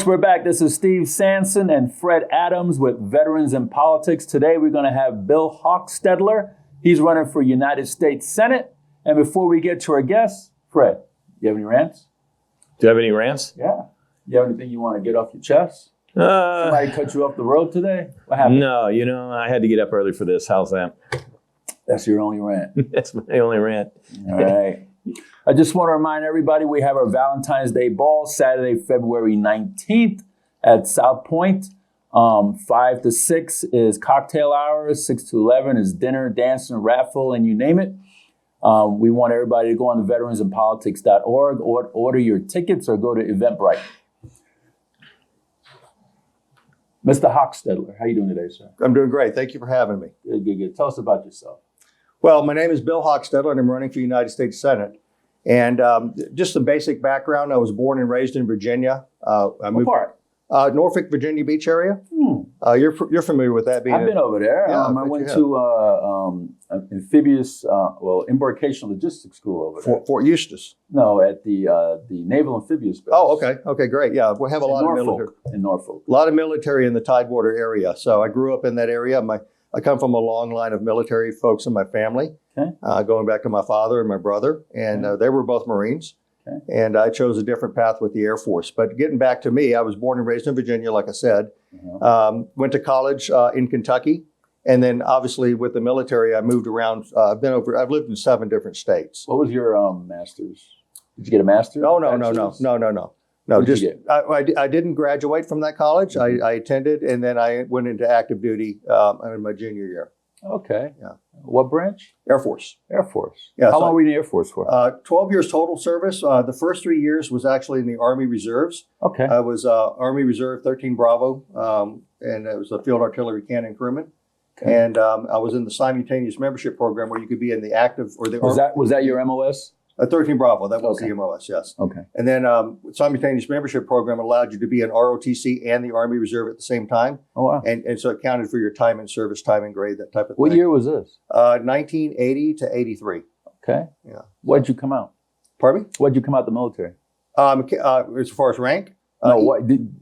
Folks, we're back. This is Steve Sanson and Fred Adams with Veterans in Politics. Today, we're going to have Bill Hockstedler. He's running for United States Senate. And before we get to our guests, Fred, you have any rants? Do you have any rants? Yeah. You have anything you want to get off your chest? Somebody cut you off the road today? What happened? No, I had to get up early for this. How's that? That's your only rant. That's my only rant. All right. I just want to remind everybody we have our Valentine's Day ball Saturday, February 19th at South Point. 5 to 6 is cocktail hours. 6 to 11 is dinner, dancing, raffle, and you name it. We want everybody to go on the veteransinpolitics.org, or order your tickets or go to Eventbrite. Mr. Hockstedler, how you doing today, sir? I'm doing great. Thank you for having me. Good. Tell us about yourself. Well, my name is Bill Hockstedler, and I'm running for United States Senate. And just some basic background, I was born and raised in Virginia. What part? Norfolk, Virginia Beach area. You're familiar with that? I've been over there. Yeah, I went to embarkation logistics school over there. Fort Eustis. No, at the Naval Amphibious Base. Oh, okay. Okay, great. Yeah, we have a lot of military. In Norfolk. A lot of military in the Tidewater area. So I grew up in that area. I come from a long line of military folks in my family, going back to my father and my brother, and they were both Marines. Okay. And I chose a different path with the Air Force. But getting back to me, I was born and raised in Virginia, like I said. Went to college in Kentucky. And then obviously with the military, I moved around. I've lived in 7 different states. What was your master's? Did you get a master's? Oh, no. No, just I didn't graduate from that college. I attended, and then I went into active duty in my junior year. Okay. Yeah. What branch? Air Force. Air Force. Yeah. How long were you in the Air Force for? 12 years total service. The first 3 years was actually in the Army Reserves. Okay. I was Army Reserve 13 Bravo, and it was a field artillery cannon crewman. Okay. And I was in the simultaneous membership program where you could be in the active or the. Was that your MOS? 13 Bravo, that was the MOS, yes. Okay. And then simultaneous membership program allowed you to be in ROTC and the Army Reserve at the same time. Oh, wow. And so it counted for your time in service, time in grade, that type of thing. What year was this? 1980 to 83. Okay. Yeah. What'd you come out? Pardon me? What'd you come out the military? As far as rank? No,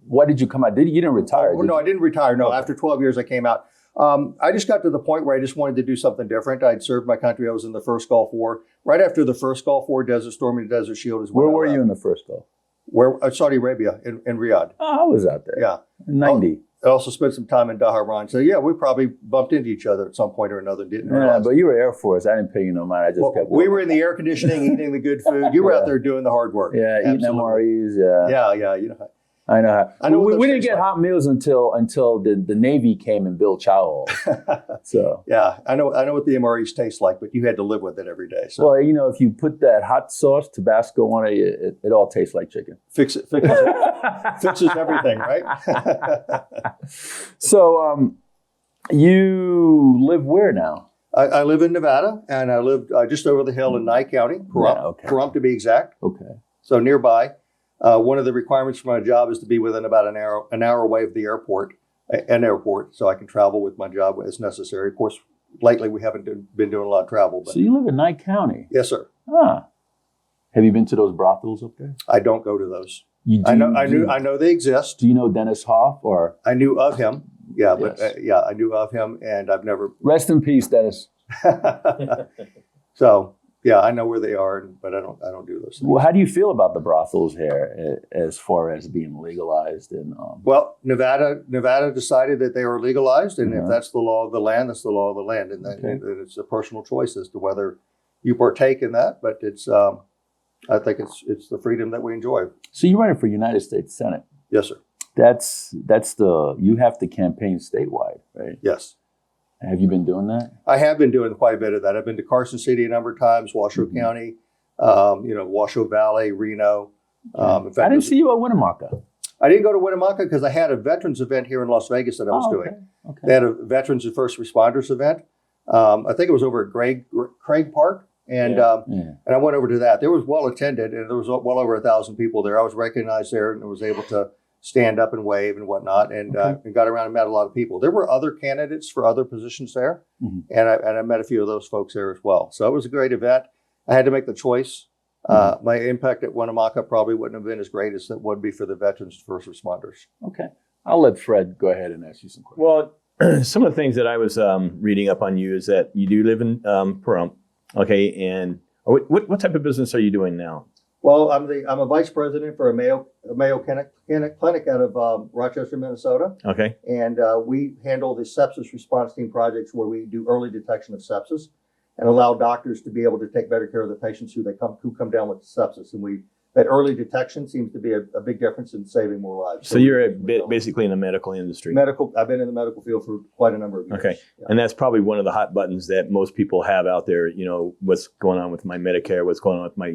what did you come out? You didn't retire, No, I didn't retire. No, after 12 years I came out. I just got to the point where I just wanted to do something different. I'd served my country. I was in the first Gulf War. Right after the first Gulf War, Desert Storm and Desert Shield is when Where were you in the first Gulf? Saudi Arabia, in Riyadh. Oh, I was out there. Yeah. 90. I also spent some time in Dhahran. So, yeah, we probably bumped into each other at some point or another. Didn't realize. But you were Air Force. I didn't pay you no mind. I just kept we were in the air conditioning, eating the good food. You were out there doing the hard work. Yeah, eating MREs. Yeah. I know. I know we didn't get hot meals until the Navy came and built chow halls. So yeah, I know what the MREs taste like, but you had to live with it every day. So. Well, if you put that hot sauce Tabasco on it, it all tastes like chicken. Fixes everything, right? So you live where now? I live in Nevada, and I live just over the hill in Nye County, Pahrump to be exact. Okay. So nearby. One of the requirements for my job is to be within about an hour away of the airport, so I can travel with my job as necessary. Of course, lately we haven't been doing a lot of travel. But. So you live in Nye County? Yes, sir. Ah. Have you been to those brothels up there? I don't go to those. I know they exist. Do you know Dennis Hoff? Or I knew of him. Yeah, yes. But I knew of him, and I've never. Rest in peace, Dennis. So. Yeah, I know where they are, but I don't do those things. Well, how do you feel about the brothels here as far as being legalized? Well, Nevada decided that they were legalized, and if that's the law of the land, that's the law of the land, and it's a personal choice as to whether you partake in that. But it's, I think it's the freedom that we enjoy. So you're running for United States Senate? Yes, sir. You have to campaign statewide, right? Yes. Have you been doing that? I have been doing quite a bit of that. I've been to Carson City a number of times, Washoe County, Washoe Valley, Reno. In fact, I didn't see you at Winnemucca. I didn't go to Winnemucca because I had a veterans event here in Las Vegas that I was doing. Okay. They had a veterans and first responders event. I think it was over at Craig Park. And and I went over to that. It was well attended, and there was well over 1,000 people there. I was recognized there and was able to stand up and wave and whatnot, and got around and met a lot of people. There were other candidates for other positions there, and I met a few of those folks there as well. So it was a great event. I had to make the choice My impact at Winnemucca probably wouldn't have been as great as it would be for the veterans and first responders. Okay. I'll let Fred go ahead and ask you some questions. Well, some of the things that I was reading up on you is that you do live in Pahrump, okay? And what type of business are you doing now? Well, I'm a vice president for a Mayo Clinic out of Rochester, Minnesota. Okay. And we handle the sepsis response team projects where we do early detection of sepsis and allow doctors to be able to take better care of the patients who come down with sepsis. And that early detection seems to be a big difference in saving more lives. So you're basically in the medical industry. I've been in the medical field for quite a number of years. Okay. Yeah. And that's probably one of the hot buttons that most people have out there. You know, what's going on with my Medicare, what's going on with my,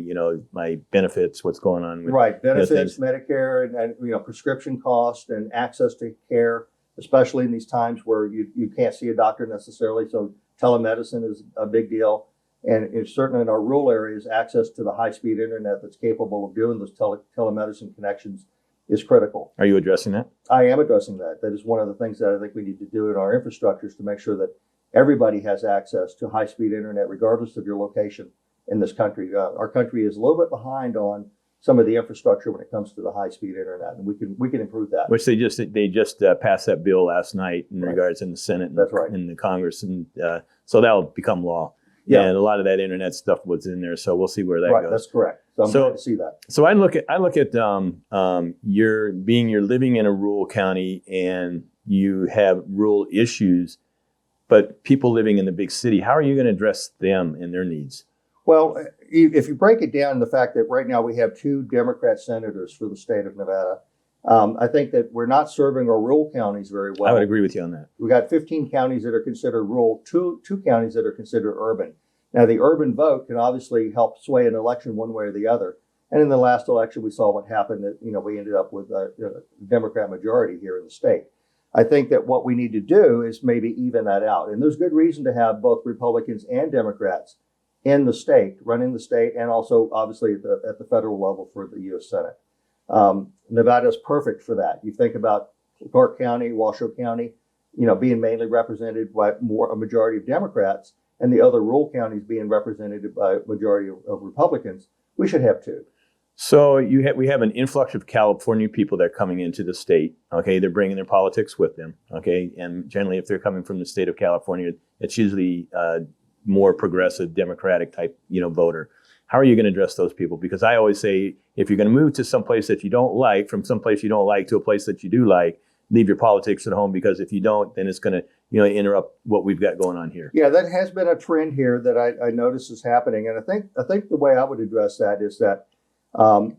my benefits, what's going on with right. Benefits, Medicare, and prescription cost and access to care, especially in these times where you can't see a doctor necessarily. So telemedicine is a big deal. And it's certainly in our rural areas, access to the high-speed internet that's capable of doing those telemedicine connections is critical. Are you addressing that? I am addressing that. That is one of the things that I think we need to do in our infrastructures to make sure that everybody has access to high-speed internet, regardless of your location in this country. Our country is a little bit behind on some of the infrastructure when it comes to the high-speed internet, and we can improve that. Which they just passed that bill last night in regards in the Senate and That's right. in the Congress, and so that'll become law. Yeah. And a lot of that internet stuff was in there, so we'll see where that Right, goes. that's correct. So I'm glad to see that. So I look at you're living in a rural county and you have rural issues, but people living in the big city, how are you going to address them and their needs? Well, if you break it down, the fact that right now we have 2 Democrat senators for the state of Nevada, I think that we're not serving our rural counties very well. I would agree with you on that. We got 15 counties that are considered rural, two counties that are considered urban. Now, the urban vote can obviously help sway an election one way or the other. And in the last election, we saw what happened. That we ended up with a Democrat majority here in the state. I think that what we need to do is maybe even that out. And there's good reason to have both Republicans and Democrats in the state, running the state, and also obviously at the federal level for the U.S. Senate. Nevada is perfect for that. You think about Clark County, Washoe County, being mainly represented by a majority of Democrats, and the other rural counties being represented by a majority of Republicans. We should have 2. So we have an influx of California people that are coming into the state. Okay, they're bringing their politics with them. Okay, and generally, if they're coming from the state of California, it's usually more progressive, Democratic type, voter. How are you going to address those people? Because I always say, if you're going to move to some place that you don't like, from some place you don't like to a place that you do like, leave your politics at home, because if you don't, then it's going to, interrupt what we've got going on here. Yeah, that has been a trend here that I notice is happening. And I think the way I would address that is that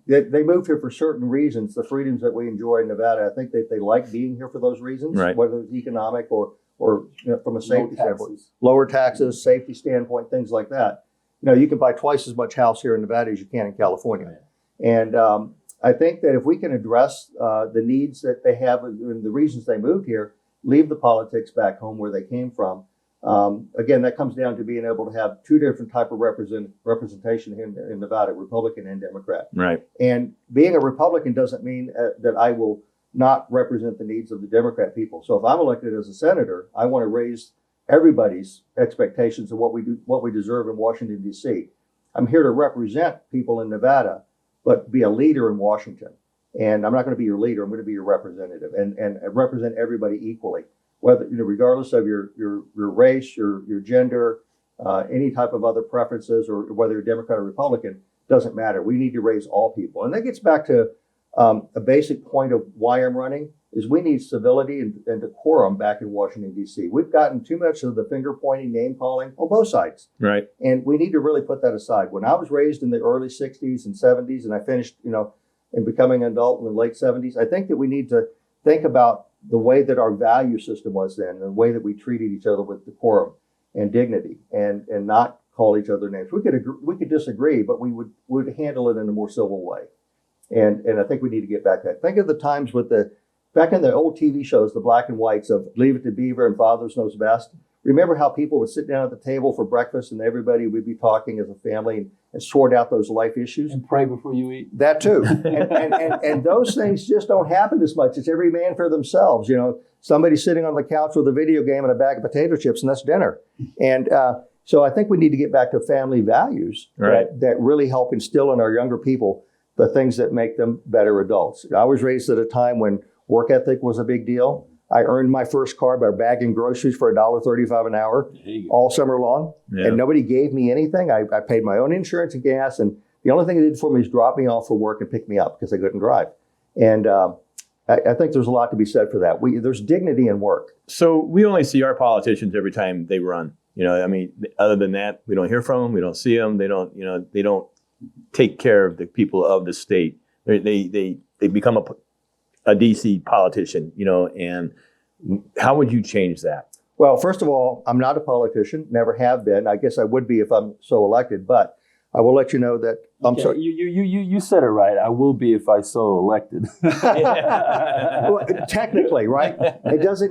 they moved here for certain reasons, the freedoms that we enjoy in Nevada. I think that they like being here for those reasons, right, whether it's economic or from a safety standpoint, lower taxes, safety standpoint, things like that. You can buy twice as much house here in Nevada as you can in California. And I think that if we can address the needs that they have and the reasons they moved here, leave the politics back home where they came from. Again, that comes down to being able to have 2 different type of representation in Nevada, Republican and Democrat. Right. And being a Republican doesn't mean that I will not represent the needs of the Democrat people. So if I'm elected as a senator, I want to raise everybody's expectations of what we deserve in Washington, D.C. I'm here to represent people in Nevada, but be a leader in Washington. And I'm not going to be your leader. I'm going to be your representative and represent everybody equally, whether regardless of your race, your gender, any type of other preferences, or whether you're Democrat or Republican, doesn't matter. We need to raise all people, and that gets back to a basic point of why I'm running. Is we need civility and decorum back in Washington, D.C. We've gotten too much of the finger-pointing, name-calling on both sides. Right. And we need to really put that aside. When I was raised in the early 60s and 70s, and I finished, in becoming an adult in the late 70s, I think that we need to think about the way that our value system was then, the way that we treated each other with decorum and dignity, and not call each other names. We could disagree, but we would handle it in a more civil way. And I think we need to get back to that. Think of the times back in the old TV shows, the black and whites of Leave It to Beaver and Father Knows Best. Remember how people would sit down at the table for breakfast and everybody would be talking as a family and sort out those life issues? And pray before you eat. That too. And those things just don't happen as much. It's every man for themselves. Somebody sitting on the couch with a video game and a bag of potato chips, and that's dinner. And So I think we need to get back to family values that really help instill in our younger people the things that make them better adults. I was raised at a time when work ethic was a big deal. I earned my first car by bagging groceries for $1.35 an hour all summer long. Yeah. And nobody gave me anything. I paid my own insurance and gas. And the only thing they did for me is drop me off for work and pick me up because I couldn't drive. And I think there's a lot to be said for that. There's dignity in work. So we only see our politicians every time they run. I mean, other than that, we don't hear from them. We don't see them. They don't take care of the people of the state. They become a DC politician, and how would you change that? Well, first of all, I'm not a politician, never have been. I guess I would be if I'm so elected, but I will let you know that I'm sorry. You said it right. I will be if I so elected. Well, technically, right? I don't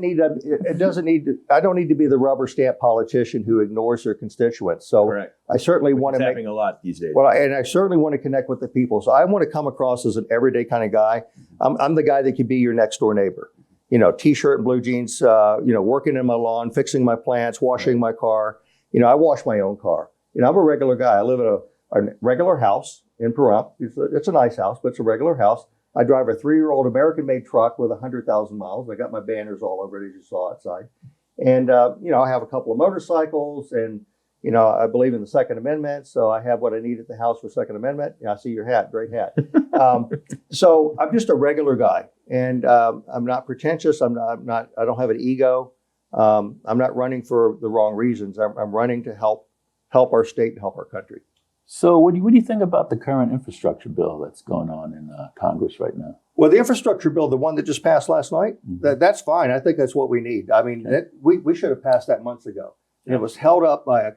need to be the rubber stamp politician who ignores their constituents. So correct. I certainly want to make happening a lot these days. Well, and I certainly want to connect with the people. So I want to come across as an everyday kind of guy. I'm the guy that could be your next door neighbor. T-shirt and blue jeans, working in my lawn, fixing my plants, washing my car. I wash my own car. I'm a regular guy. I live in a regular house in Pahrump. It's a nice house, but it's a regular house. I drive a 3-year-old American-made truck with 100,000 miles. I got my banners all over it, as you saw outside. And, I have a couple of motorcycles and, I believe in the Second Amendment. So I have what I need at the house for Second Amendment. I see your hat. Great hat. So I'm just a regular guy and I'm not pretentious. I don't have an ego. I'm not running for the wrong reasons. I'm running to help our state and help our country. So what do you think about the current infrastructure bill that's going on in Congress right now? Well, the infrastructure bill, the one that just passed last night, that's fine. I think that's what we need. I mean, we should have passed that months ago. And it was held up by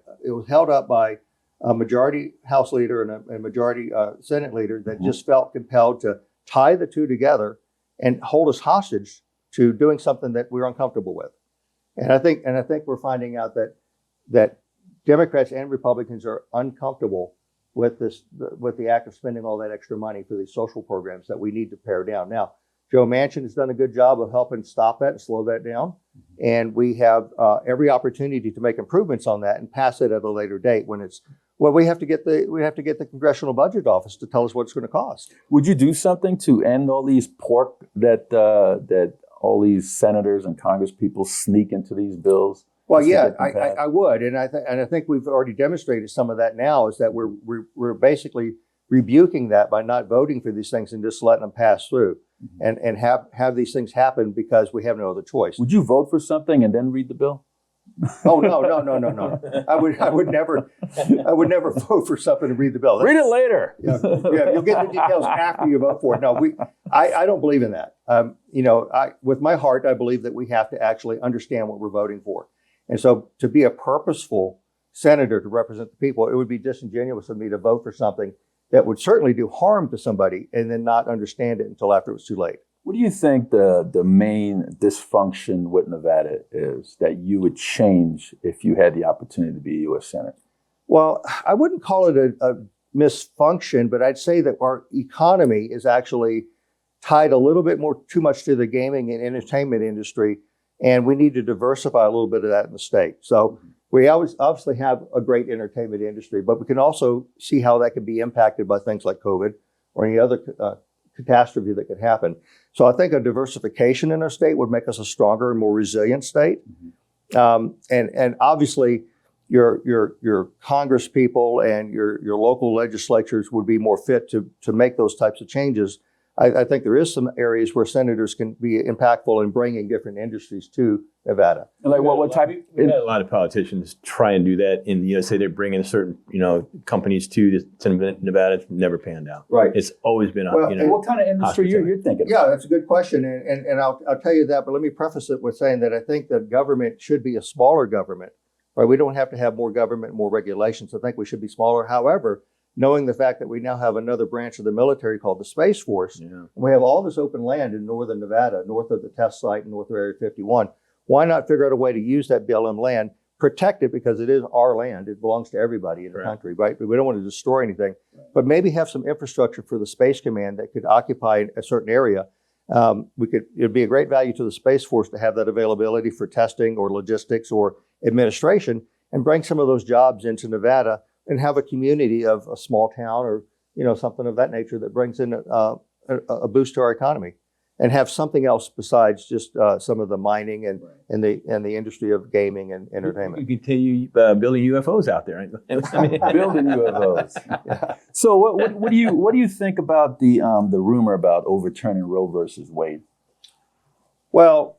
a majority House leader and a majority Senate leader that just felt compelled to tie the two together and hold us hostage to doing something that we're uncomfortable with. And I think we're finding out that Democrats and Republicans are uncomfortable with the act of spending all that extra money for these social programs that we need to pare down. Now, Joe Manchin has done a good job of helping stop that and slow that down. And we have every opportunity to make improvements on that and pass it at a later date when we have to get the Congressional Budget Office to tell us what it's going to cost. Would you do something to end all these pork that all these senators and Congress people sneak into these bills? Well, yeah, I would, and I think we've already demonstrated some of that now. Is that we're basically rebuking that by not voting for these things and just letting them pass through, and have these things happen because we have no other choice. Would you vote for something and then read the bill? Oh no! I would never vote for something and read the bill. Read it later. Yeah, you'll get the details after you vote for it. No, I don't believe in that. With my heart, I believe that we have to actually understand what we're voting for. And so to be a purposeful senator to represent the people, it would be disingenuous of me to vote for something that would certainly do harm to somebody and then not understand it until after it was too late. What do you think the main dysfunction with Nevada is that you would change if you had the opportunity to be a U.S. Senator? Well, I wouldn't call it a misfunction, but I'd say that our economy is actually tied a little bit too much to the gaming and entertainment industry. And we need to diversify a little bit of that in the state. So we obviously have a great entertainment industry, but we can also see how that can be impacted by things like COVID or any other catastrophe that could happen. So I think a diversification in our state would make us a stronger and more resilient state. And obviously your Congress people and your local legislatures would be more fit to make those types of changes. I think there is some areas where senators can be impactful in bringing different industries to Nevada. And like what type? We've had a lot of politicians try and do that, and say they're bringing certain companies to Nevada. It's never panned out. Right. It's always been and what kind of industry you're thinking? Yeah, that's a good question, and I'll tell you that. But let me preface it with saying that I think that government should be a smaller government. Right. We don't have to have more government, more regulations. I think we should be smaller. However, knowing the fact that we now have another branch of the military called the Space Force, and we have all this open land in northern Nevada, north of the test site and north of Area 51, why not figure out a way to use that BLM land, protect it because it is our land, it belongs to everybody in the country, right? But we don't want to destroy anything, but maybe have some infrastructure for the Space Command that could occupy a certain area. It'd be a great value to the Space Force to have that availability for testing or logistics or administration. and bring some of those jobs into Nevada and have a community of a small town or, something of that nature that brings in a boost to our economy, and have something else besides just some of the mining and the industry of gaming and entertainment. You continue building UFOs out there. Right? Building UFOs. Yeah. So what do you think about the rumor about overturning Roe versus Wade? Well,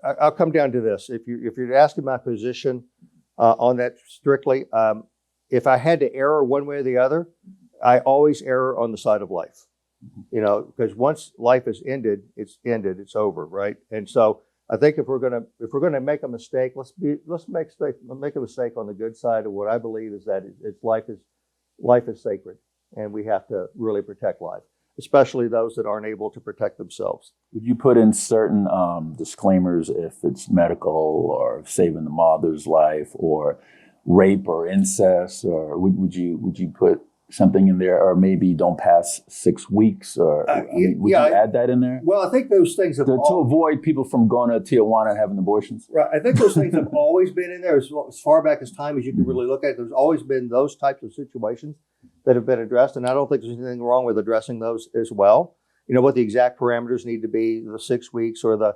I'll come down to this. If you're asking my position on that strictly, if I had to err one way or the other, I always err on the side of life. Because once life is ended, it's over, right? And so I think if we're gonna make a mistake, let's make a mistake on the good side of what I believe is that life is sacred, and we have to really protect life, especially those that aren't able to protect themselves. Would you put in certain disclaimers if it's medical or saving the mother's life or rape or incest, or would you put something in there, or maybe don't pass 6 weeks, or would you add that in there? Well, I think those things have to avoid people from going to Tijuana and having abortions. Right. I think those things have always been in there as far back as time as you can really look at it. There's always been those types of situations that have been addressed, and I don't think there's anything wrong with addressing those as well. What the exact parameters need to be, the 6 weeks or the,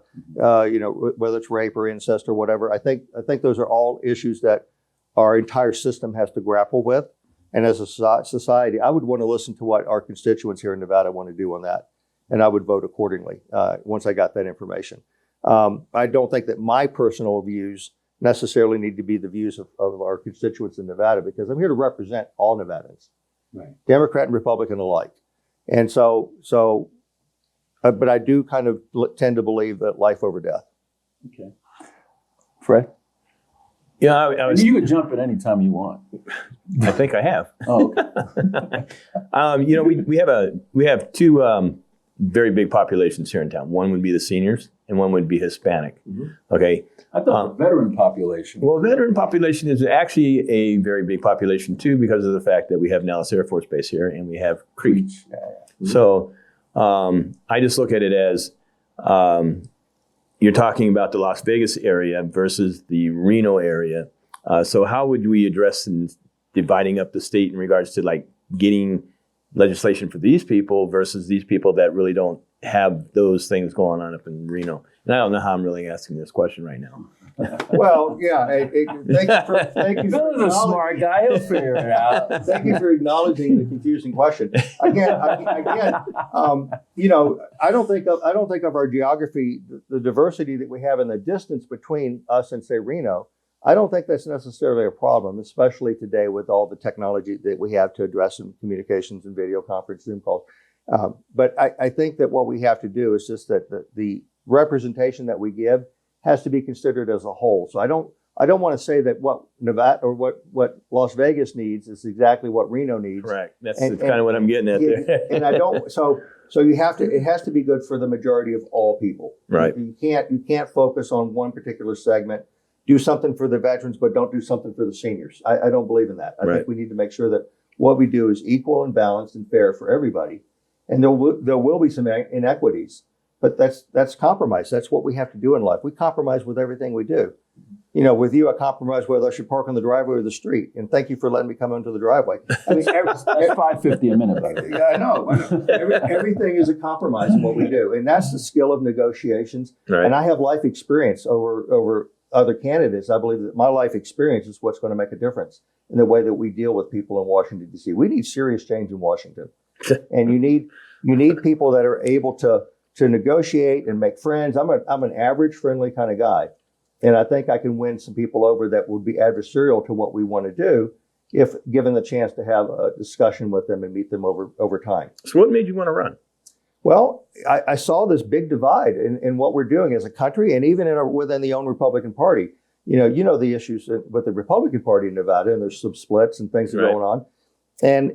whether it's rape or incest or whatever. I think those are all issues that our entire system has to grapple with. And as a society, I would want to listen to what our constituents here in Nevada want to do on that. And I would vote accordingly once I got that information. I don't think that my personal views necessarily need to be the views of our constituents in Nevada, because I'm here to represent all Nevadans, right, Democrat and Republican alike. And but I do kind of tend to believe that life over death. Okay. Fred? Yeah, you can jump at any time you want. I think I have. Oh, okay. We have two very big populations here in town. One would be the seniors, and one would be Hispanic. Mm-hmm. Okay. I thought the veteran population. Well, veteran population is actually a very big population too, because of the fact that we have Nellis Air Force Base here, and we have Creech. Mm-hmm. So I just look at it as you're talking about the Las Vegas area versus the Reno area. So how would we address dividing up the state in regards to like getting legislation for these people versus these people that really don't have those things going on up in Reno? And I don't know how I'm really asking this question right now. Well, yeah. Thank you. Bill's a smart guy. He'll figure it out. Thank you for acknowledging the confusing question. Again, I don't think of our geography, the diversity that we have, and the distance between us and, say, Reno. I don't think that's necessarily a problem, especially today with all the technology that we have to address in communications and video conference, Zoom calls. But I think that what we have to do is just that the representation that we give has to be considered as a whole. So I don't want to say that what Nevada or what Las Vegas needs is exactly what Reno needs. Correct. That's kind of what I'm getting at there. And I don't. So it has to be good for the majority of all people. Right. You can't focus on one particular segment. Do something for the veterans, but don't do something for the seniors. I don't believe in that. I think we need to make sure that what we do is equal and balanced and fair for everybody. And there will be some inequities, but that's compromise. That's what we have to do in life. We compromise with everything we do. With you, I compromise whether I should park on the driveway or the street. And thank you for letting me come into the driveway. I mean, that's $5.50 a minute, by the way. Yeah, I know. Everything is a compromise in what we do, and that's the skill of negotiations. Right. And I have life experience over other candidates. I believe that my life experience is what's going to make a difference in the way that we deal with people in Washington, D.C. We need serious change in Washington, and you need people that are able to negotiate and make friends. I'm an average, friendly kind of guy, and I think I can win some people over that would be adversarial to what we want to do if given the chance to have a discussion with them and meet them over time. So what made you want to run? Well, I saw this big divide in what we're doing as a country, and even within the own Republican Party. You know the issues with the Republican Party in Nevada, and there's some splits and things that are going on. And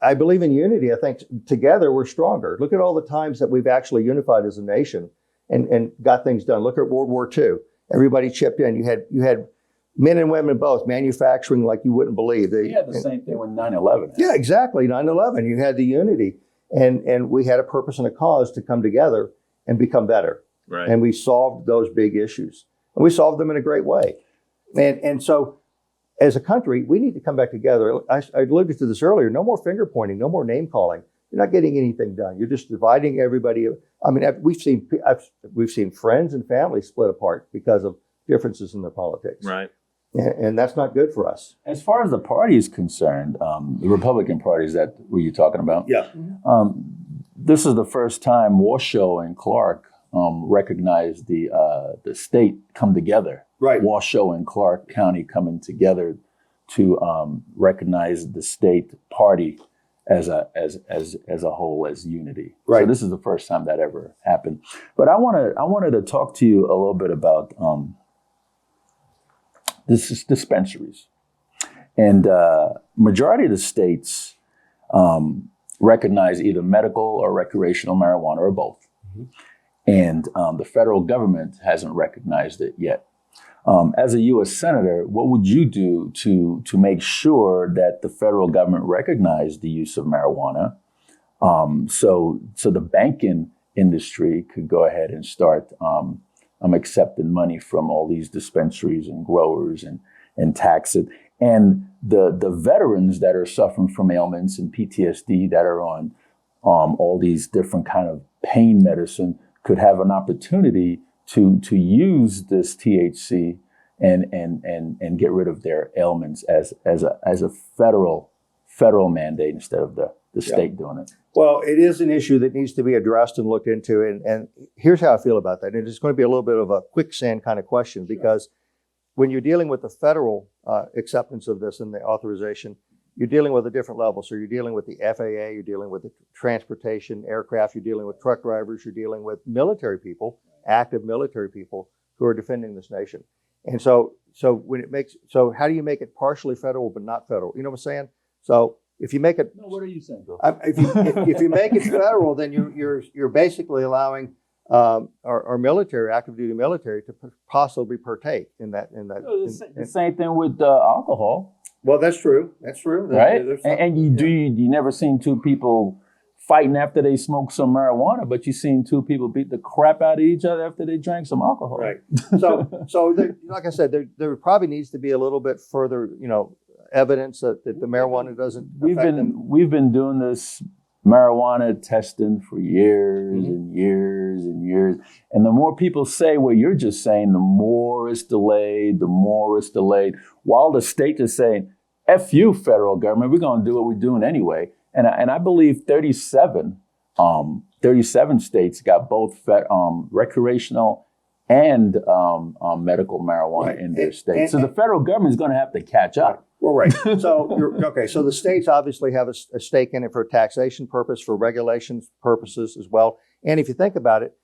I believe in unity. I think together we're stronger. Look at all the times that we've actually unified as a nation and got things done. Look at World War II. Everybody chipped in. You had men and women both manufacturing like you wouldn't believe. We had the same thing with 9/11. Yeah, exactly. 9/11. You had the unity. And we had a purpose and a cause to come together and become better. Right. And we solved those big issues. And we solved them in a great way. And so as a country, we need to come back together. I alluded to this earlier. No more finger pointing, no more name calling. You're not getting anything done. You're just dividing everybody. I mean, we've seen friends and families split apart because of differences in their politics. Right. And that's not good for us. As far as the party is concerned, the Republican Party, is that what you're talking about? Yeah. This is the first time Washoe and Clark recognized the state come together. Right. Washoe and Clark County coming together to recognize the state party as a whole, as unity. Right. So this is the first time that ever happened. But I wanted to talk to you a little bit about this is dispensaries, and majority of the states recognize either medical or recreational marijuana or both, and the federal government hasn't recognized it yet. As a U.S. Senator, what would you do to make sure that the federal government recognized the use of marijuana, so the banking industry could go ahead and start accepting money from all these dispensaries and growers and tax it, and the veterans that are suffering from ailments and PTSD that are on all these different kind of pain medicine could have an opportunity to use this THC and get rid of their ailments as a federal mandate instead of the state doing it. Well, it is an issue that needs to be addressed and looked into. And here's how I feel about that. And it's going to be a little bit of a quicksand kind of question, because when you're dealing with the federal acceptance of this and the authorization, you're dealing with a different level. So you're dealing with the FAA, you're dealing with the transportation, aircraft, you're dealing with truck drivers, you're dealing with military people, active military people who are defending this nation. And so how do you make it partially federal but not federal? You know what I'm saying? So if you make it, no, what are you saying, Bill? if you make it federal, then you're basically allowing our military, active duty military, to possibly partake in that. The same thing with alcohol. Well, that's true. That's true. Right. And you never seen two people fighting after they smoked some marijuana, but you seen two people beat the crap out of each other after they drank some alcohol. Right. So like I said, there probably needs to be a little bit further, evidence that the marijuana doesn't affect them. We've been doing this marijuana testing for years and years and years. And the more people say what you're just saying, the more it's delayed, while the state is saying, F you, federal government, we're going to do what we're doing anyway. And I believe 37 states got both recreational and medical marijuana in their states. So the federal government is going to have to catch up. Well, right. So so the states obviously have a stake in it for taxation purpose, for regulations purposes as well. And if you think about it,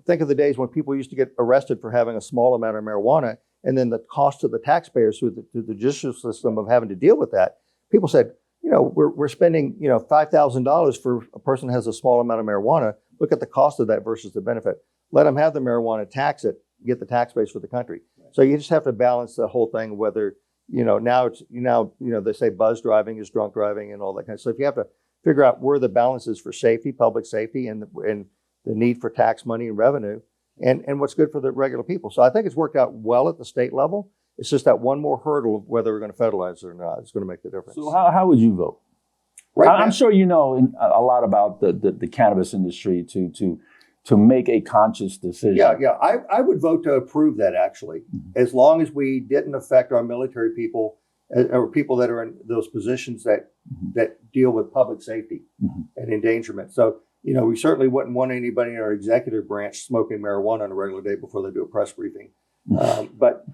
think of the days when people used to get arrested for having a small amount of marijuana, and then the cost to the taxpayers through the judicial system of having to deal with that. People said, we're spending, $5,000 for a person who has a small amount of marijuana. Look at the cost of that versus the benefit. Let them have the marijuana, tax it, get the tax base for the country. So you just have to balance the whole thing, whether, now they say buzz driving is drunk driving and all that kind of stuff. So if you have to figure out where the balance is for safety, public safety, and the need for tax money and revenue, and what's good for the regular people. So I think it's worked out well at the state level. It's just that one more hurdle of whether we're going to federalize it or not is going to make the difference. So how would you vote? I'm sure you know a lot about the cannabis industry to make a conscious decision. Yeah. I would vote to approve that, actually, as long as we didn't affect our military people or people that are in those positions that deal with public safety and endangerment. So, we certainly wouldn't want anybody in our executive branch smoking marijuana on a regular day before they do a press briefing. But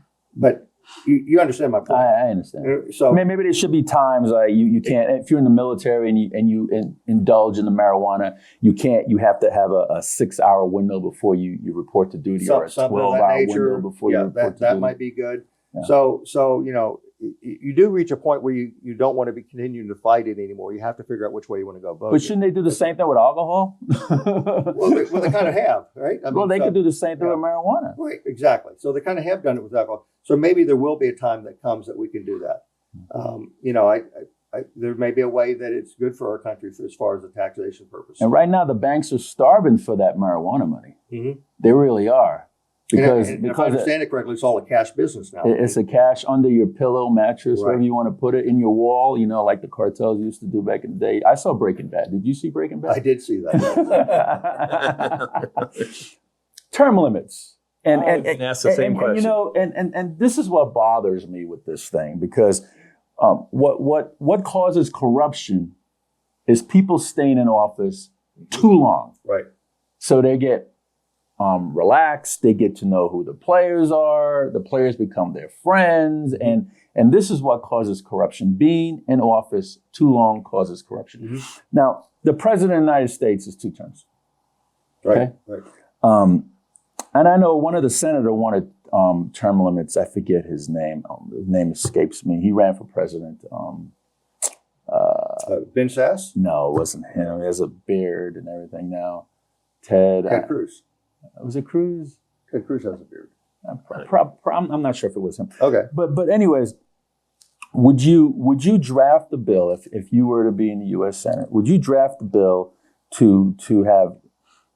you understand my point. I understand. So maybe there should be times like you can't, if you're in the military and you indulge in the marijuana, you have to have a 6-hour window before you report to duty, or a 12-hour window before you report to duty. That might be good. Yeah. So you do reach a point where you don't want to be continuing to fight it anymore. You have to figure out which way you want to go. But shouldn't they do the same thing with alcohol? well, they kind of have, right? They could do the same thing with marijuana. Right, exactly. So they kind of have done it with alcohol. So maybe there will be a time that comes that we can do that. There may be a way that it's good for our country as far as the taxation purpose. And right now, the banks are starving for that marijuana money. They really are. because and if I understand it correctly, it's all a cash business now. it's a cash under your pillow, mattress, Right. wherever you want to put it, in your wall. You know, like the cartels used to do back in the day. I saw Breaking Bad. Did you see Breaking Bad? I did see that. Term limits. And I can ask the same question. You know, and this is what bothers me with this thing, because what causes corruption is people staying in office too long. Right. So they get relaxed. They get to know who the players are. The players become their friends, and this is what causes corruption. Being in office too long causes corruption. Mm-hmm. Now, the president of the United States is 2 terms. Right. Okay? Right. And I know one of the senators wanted term limits. I forget his name. His name escapes me. He ran for president. Ben Sass? No, it wasn't him. He has a beard and everything now. Ted Cruz. Was it Cruz? Ted Cruz has a beard. I'm not sure if it was him. Okay. But anyways, would you draft the bill if you were to be in the U.S. Senate? Would you draft the bill to have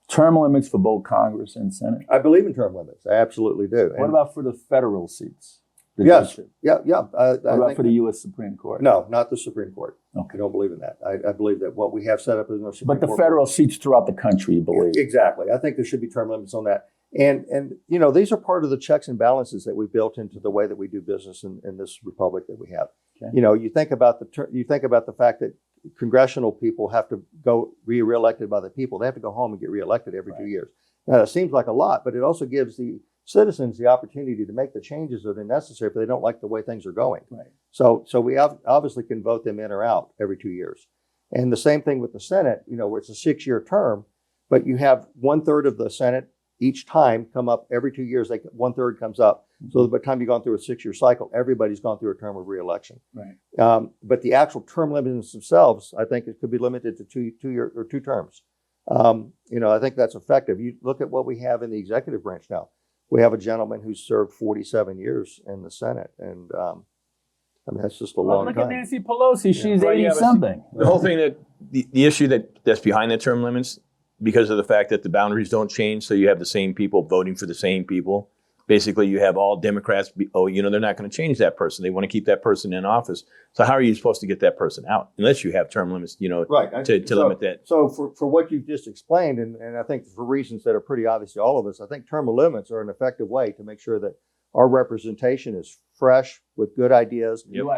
term limits for both Congress and Senate? I believe in term limits. I absolutely do. What about for the federal seats? The Yes. judgeship? Yeah. What about for the U.S. Supreme Court? No, not the Supreme Court. Okay. I don't believe in that. I believe that what we have set up is no Supreme But the Court. federal seats throughout the country, you believe? Exactly. I think there should be term limits on that. And you know, these are part of the checks and balances that we built into the way that we do business in this republic that we have. Okay. You know, you think about the fact that congressional people have to go be reelected by the people. They have to go home and get reelected every 2 years. Now, it seems like a lot, but it also gives the citizens the opportunity to make the changes that are necessary if they don't like the way things are going. Right. So we obviously can vote them in or out every 2 years. And the same thing with the Senate, you know, where it's a 6-year term, but you have 1/3 of the Senate each time come up every 2 years. 1/3 comes up. So by the time you've gone through a 6-year cycle, everybody's gone through a term of reelection. Right. But the actual term limits themselves, I think it could be limited to 2 terms. You know, I think that's effective. You look at what we have in the executive branch now. We have a gentleman who served 47 years in the Senate, and I mean that's just a long look time. at Nancy Pelosi; she's Right, 80 but something. The whole thing the issue that's behind the term limits, because of the fact that the boundaries don't change, so you have the same people voting for the same people. Basically, you have all Democrats. They're not going to change that person. They want to keep that person in office. So how are you supposed to get that person out unless you have term limits? Right. To limit that. So for what you've just explained, and I think for reasons that are pretty obvious to all of us, I think term limits are an effective way to make sure that our representation is fresh with good ideas, New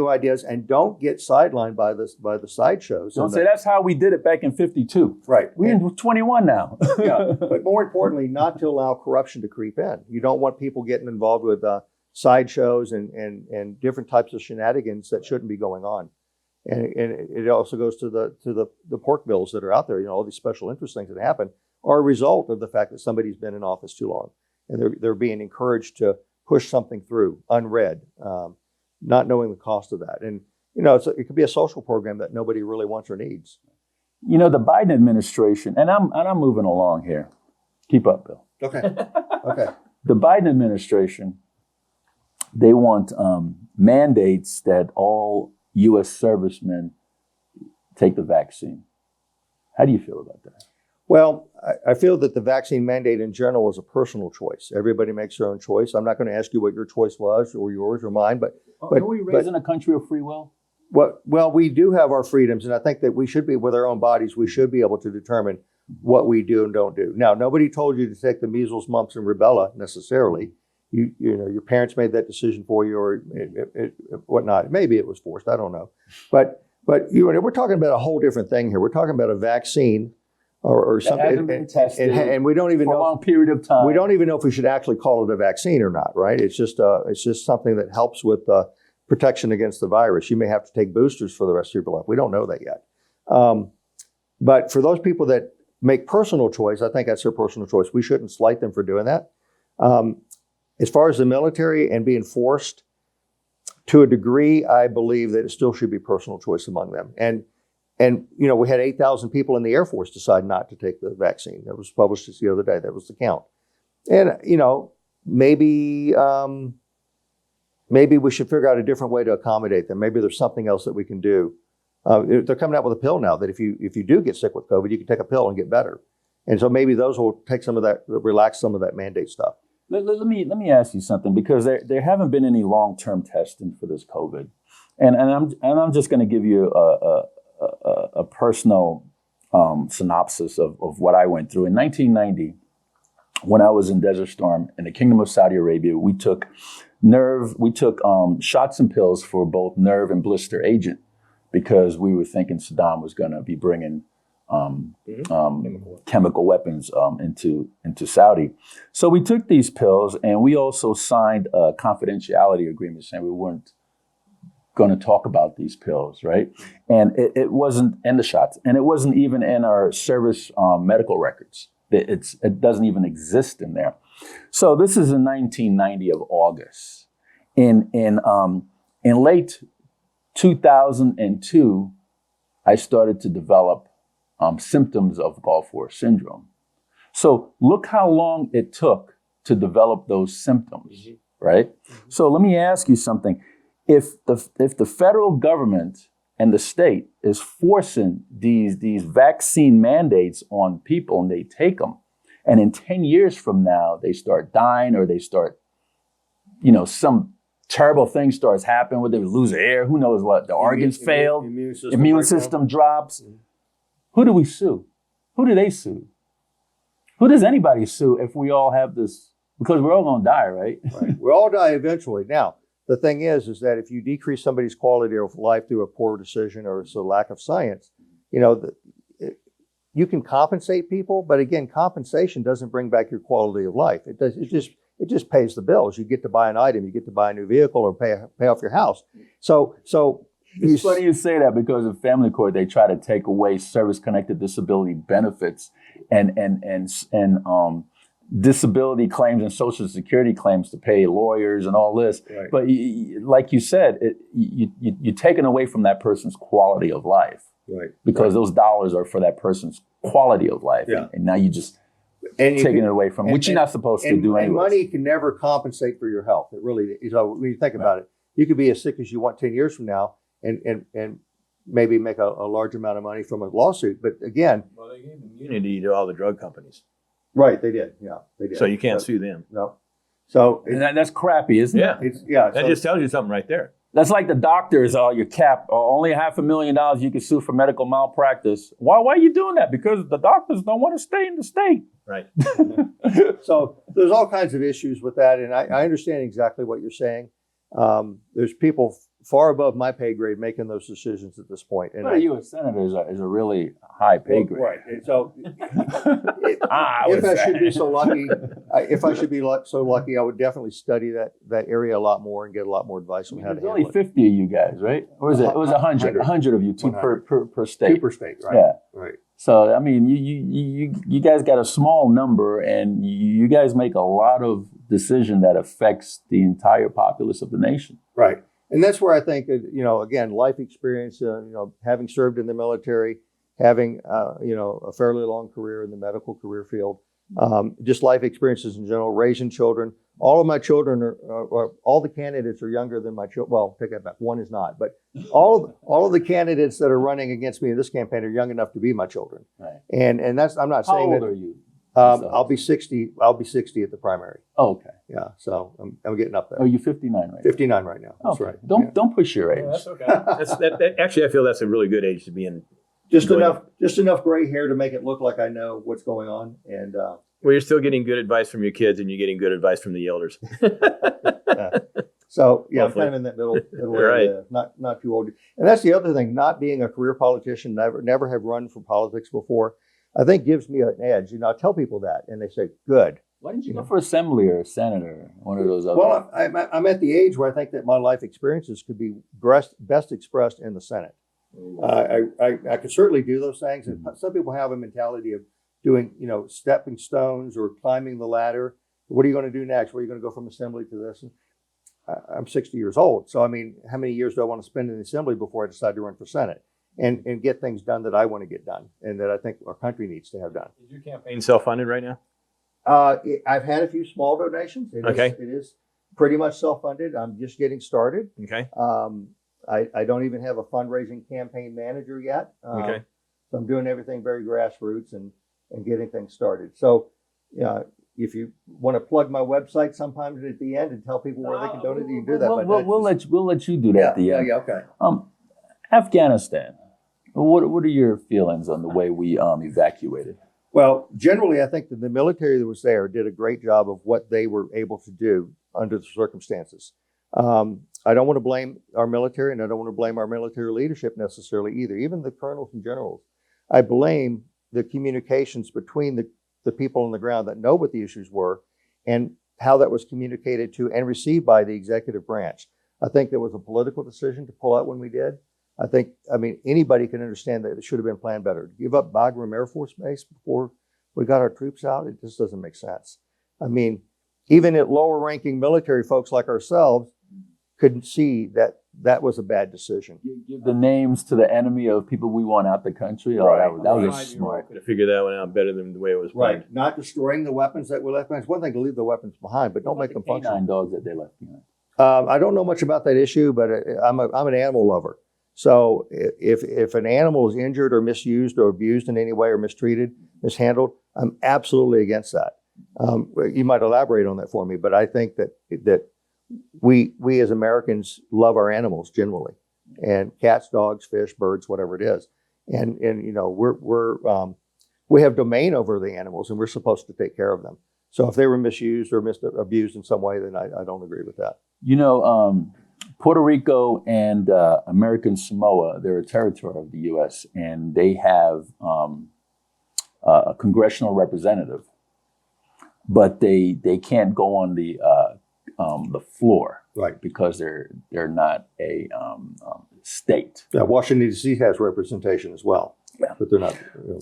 ideas, and don't get sidelined by the sideshows. Don't say that's how we did it back in '52. Right. We're in 21 now. Yeah, but more importantly, not to allow corruption to creep in. You don't want people getting involved with sideshows and different types of shenanigans that shouldn't be going on. And it also goes to the pork bills that are out there. You know, all these special interest things that happen are a result of the fact that somebody's been in office too long, and they're being encouraged to push something through unread, not knowing the cost of that. And you know, it could be a social program that nobody really wants or needs. You know, the Biden administration, and I'm moving along here. Keep up, Bill. Okay. Okay. The Biden administration, they want mandates that all U.S. servicemen take the vaccine. How do you feel about that? Well, I feel that the vaccine mandate in general is a personal choice. Everybody makes their own choice. I'm not going to ask you what your choice was or yours or mine, but are we raised in a country of free will? Well, we do have our freedoms, and I think that we should be, with our own bodies, we should be able to determine what we do and don't do. Now, nobody told you to take the measles, mumps, and rubella necessarily. You know, your parents made that decision for you, or whatnot. Maybe it was forced. I don't know. But we're talking about a whole different thing here. We're talking about a vaccine or something, hasn't been tested and we don't even for know a long period of time. We don't even know if we should actually call it a vaccine or not. Right? It's just something that helps with protection against the virus. You may have to take boosters for the rest of your life. We don't know that yet. But for those people that make personal choice, I think that's their personal choice. We shouldn't slight them for doing that. As far as the military and being forced, to a degree, I believe that it still should be personal choice among them. And you know, we had 8,000 people in the Air Force decide not to take the vaccine. That was published just the other day. That was the count. And you know, maybe we should figure out a different way to accommodate them. Maybe there's something else that we can do. They're coming out with a pill now that if you do get sick with COVID, you can take a pill and get better. And so maybe those will take some of that, relax some of that mandate stuff. Let me ask you something, because there haven't been any long-term testing for this COVID, and I'm just going to give you a personal synopsis of what I went through in 1990. When I was in Desert Storm in the Kingdom of Saudi Arabia, we took shots and pills for both nerve and blister agent, because we were thinking Saddam was going to be bringing chemical weapons into Saudi. So we took these pills, and we also signed a confidentiality agreement saying we weren't going to talk about these pills, right? And it wasn't in the shots, and it wasn't even in our service medical records. It doesn't even exist in there. So this is in 1990 of August. In late 2002, I started to develop symptoms of Gulf War syndrome. So look how long it took to develop those symptoms, right? So let me ask you something. If the federal government and the state is forcing these vaccine mandates on people, and they take them, and in 10 years from now, they start dying, or they start, some terrible thing starts happening where they lose air, who knows what, the organs failed, immune system drops. Who do we sue? Who do they sue? Who does anybody sue if we all have this? Because we're all going to die, right? Right. We'll all die eventually. Now, the thing is that if you decrease somebody's quality of life through a poor decision or it's a lack of science, you can compensate people, but again, compensation doesn't bring back your quality of life. It does. It just pays the bills. You get to buy an item, you get to buy a new vehicle, or pay off your house. So it's funny you say that, because in family court they try to take away service-connected disability benefits and disability claims and Social Security claims to pay lawyers and all this. Right. But like you said, you're taking away from that person's quality of life. Right. Because those dollars are for that person's quality of life. Yeah. And now you just taking it away from, which you're not supposed to do anyway. And money can never compensate for your health. It really is. When you think about it, you could be as sick as you want 10 years from now and maybe make a large amount of money from a lawsuit. But again, well, they gave immunity to all the drug companies. Right, they did. Yeah, they did. So you can't sue them. No. So that's crappy, isn't it? That just tells you something right there. That's like the doctors, your cap, only $500,000 you can sue for medical malpractice. Why are you doing that? Because the doctors don't want to stay in the state. Right. So there's all kinds of issues with that, and I understand exactly what you're saying. There's people far above my pay grade making those decisions at this point. And a U.S. senator is a really high pay grade. Right. And so if I should be so lucky, I would definitely study that area a lot more and get a lot more advice on how to handle it. There's only 50 of you guys, right? Or was it? It was 100. 100 of you, two per state. Two per state, right? Yeah. Right. So I mean, you guys got a small number, and you guys make a lot of decision that affects the entire populace of the nation. Right. And that's where I think, again, life experience, having served in the military, having, a fairly long career in the medical career field, just life experiences in general, raising children. All of my children all the candidates are younger than my children. Well, take that back. One is not, but all of the candidates that are running against me in this campaign are young enough to be my children. Right. And that's, I'm not saying that. How old are you? I'll be 60. I'll be 60 at the primary. Oh, okay. Yeah. So I'm getting up there. Are you 59 right 59 right now. That's okay. right. Don't push your age. Yeah, that's okay. Actually, I feel that's a really good age to be in. Just enough gray hair to make it look like I know what's going on. And well, you're still getting good advice from your kids, and you're getting good advice from the elders. So yeah, I'm kind of in that middle area, not too old. And that's the other thing. Not being a career politician, never have run for politics before, I think gives me an edge. I tell people that, and they say, "Good." Why didn't you go for assembly or senator? One of those other. Well, I'm at the age where I think that my life experiences could be best expressed in the Senate. I could certainly do those things, and some people have a mentality of doing, stepping stones or climbing the ladder. What are you going to do next? Where are you going to go from assembly to this? And I'm 60 years old, so I mean, how many years do I want to spend in the assembly before I decide to run for Senate and get things done that I want to get done and that I think our country needs to have done? Is your campaign self-funded right now? I've had a few small donations. It is pretty much self-funded. I'm just getting started. Okay. I don't even have a fundraising campaign manager yet. Okay. So I'm doing everything very grassroots, and and getting things started. So, if you want to plug my website sometimes at the end and tell people where they can donate, you can do that. We'll let you do that at the end. Okay. Afghanistan. What are your feelings on the way we evacuated? Well, generally, I think that the military that was there did a great job of what they were able to do under the circumstances. I don't want to blame our military, and I don't want to blame our military leadership necessarily either, even the colonels and generals. I blame the communications between the people on the ground that know what the issues were and how that was communicated to and received by the executive branch. I think there was a political decision to pull out when we did. I mean, anybody can understand that it should have been planned better. To give up Bagram Air Force Base before we got our troops out, it just doesn't make sense. I mean, even at lower ranking military folks like ourselves couldn't see that that was a bad decision. Give the names to the enemy of people we want out the country. Oh, Right. that was just smart. Could have figured that one out better than the way it was planned. Right. Not destroying the weapons that were left behind. It's one thing to leave the weapons behind, but don't make them Canine function. dogs that they left behind. I don't know much about that issue, but I'm an animal lover. So if an animal is injured or misused or abused in any way or mistreated, mishandled, I'm absolutely against that. You might elaborate on that for me, but I think that we as Americans love our animals generally, and cats, dogs, fish, birds, whatever it is, and we have domain over the animals, and we're supposed to take care of them. So if they were misused or abused in some way, then I don't agree with that. Puerto Rico and American Samoa, they're a territory of the U.S., and they have a congressional representative, but they can't go on the floor, Right? because they're not a state. Yeah, Washington D.C. has representation as well, but they're not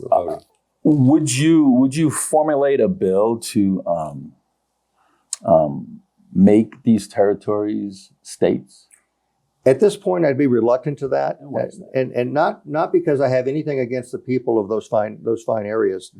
voting. Would you formulate a bill to make these territories states? At this point, I'd be reluctant to that, And why is that? and not because I have anything against the people of those fine areas,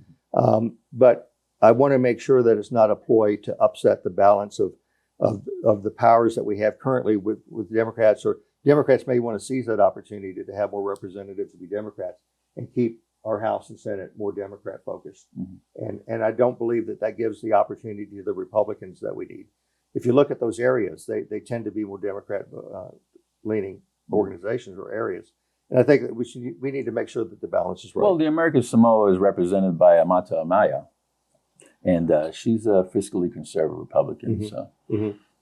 but I want to make sure that it's not a ploy to upset the balance of the powers that we have currently with Democrats, or Democrats may want to seize that opportunity to have more representatives to be Democrats and keep our House and Senate more Democrat focused. Mm-hmm. And I don't believe that gives the opportunity to the Republicans that we need. If you look at those areas, they tend to be more Democrat leaning organizations or areas. And I think that we need to make sure that the balance is right. Well, the American Samoa is represented by Amata Amaya, and she's a fiscally conservative Republican. Mhm. So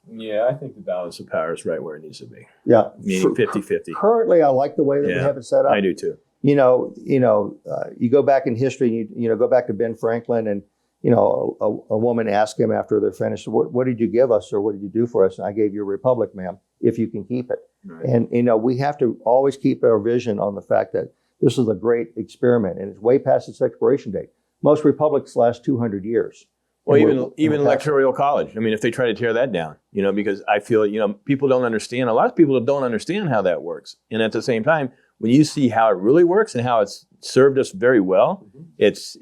Yeah, I think the balance of power is right where it needs to be. Yeah. Meaning 50-50. Currently, I like the way that we Yeah, have it set up. I do too. You go back in history, you go back to Ben Franklin, and a woman asked him after they're finished, what did you give us, or what did you do for us? And I gave you a republic, ma'am, if you can keep it. Right. And we have to always keep our vision on the fact that this is a great experiment, and it's way past its expiration date. Most republics last 200 years. Well, And even we're past it. electoral college. I mean, if they try to tear that down, because I feel, people don't understand. A lot of people don't understand how that works. And at the same time, when you see how it really works and how it's served us very well, it's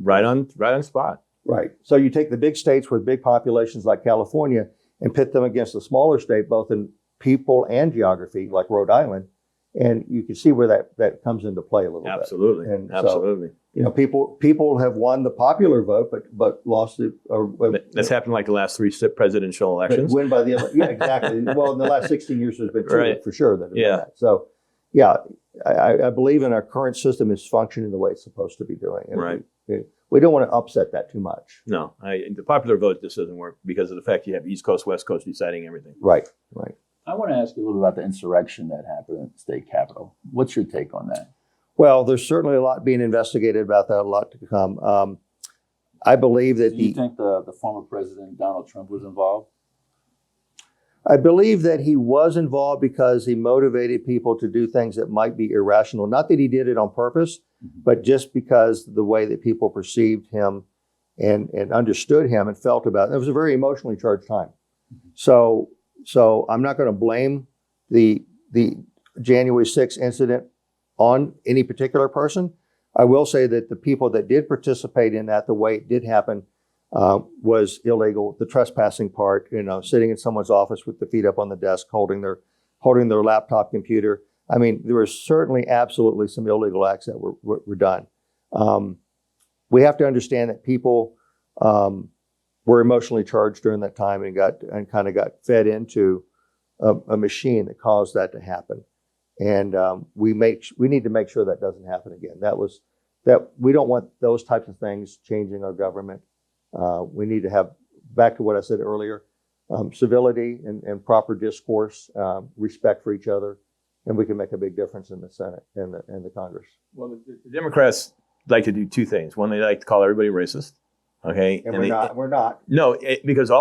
right on spot. Right. So you take the big states with big populations like California and pit them against a smaller state, both in people and geography, like Rhode Island, and you can see where that comes into play a little Absolutely. bit. And Absolutely. So, people have won the popular vote, but lost it. That's happened like the last 3 presidential elections. Win by yeah, exactly. Well, in the last 16 years, there's been 2 Right. for sure that have done Yeah. that. So, yeah, I believe in our current system is functioning the way it's supposed to be doing. And Right. We don't want to upset that too much. No, the popular vote just doesn't work because of the fact you have East Coast, West Coast deciding everything. Right. I want to ask you a little bit about the insurrection that happened at the state capitol. What's your take on that? Well, there's certainly a lot being investigated about that, a lot to come. I believe that Do you think the former president Donald Trump was involved? I believe that he was involved because he motivated people to do things that might be irrational. Not that he did it on purpose, but just because the way that people perceived him and understood him and felt about it. It was a very emotionally charged time. So I'm not going to blame the January 6th incident on any particular person. I will say that the people that did participate in that, the way it did happen, was illegal. The trespassing part, sitting in someone's office with the feet up on the desk, holding their laptop computer. I mean, there were certainly absolutely some illegal acts that were done. we have to understand that people were emotionally charged during that time and kind of got fed into a machine that caused that to happen. And we need to make sure that doesn't happen again. That we don't want those types of things changing our government. We need to have, back to what I said earlier, civility and proper discourse, respect for each other, and we can make a big difference in the Senate and the Congress. Well, the Democrats like to do two things. One, they like to call everybody racist. Okay, And we're not. No, because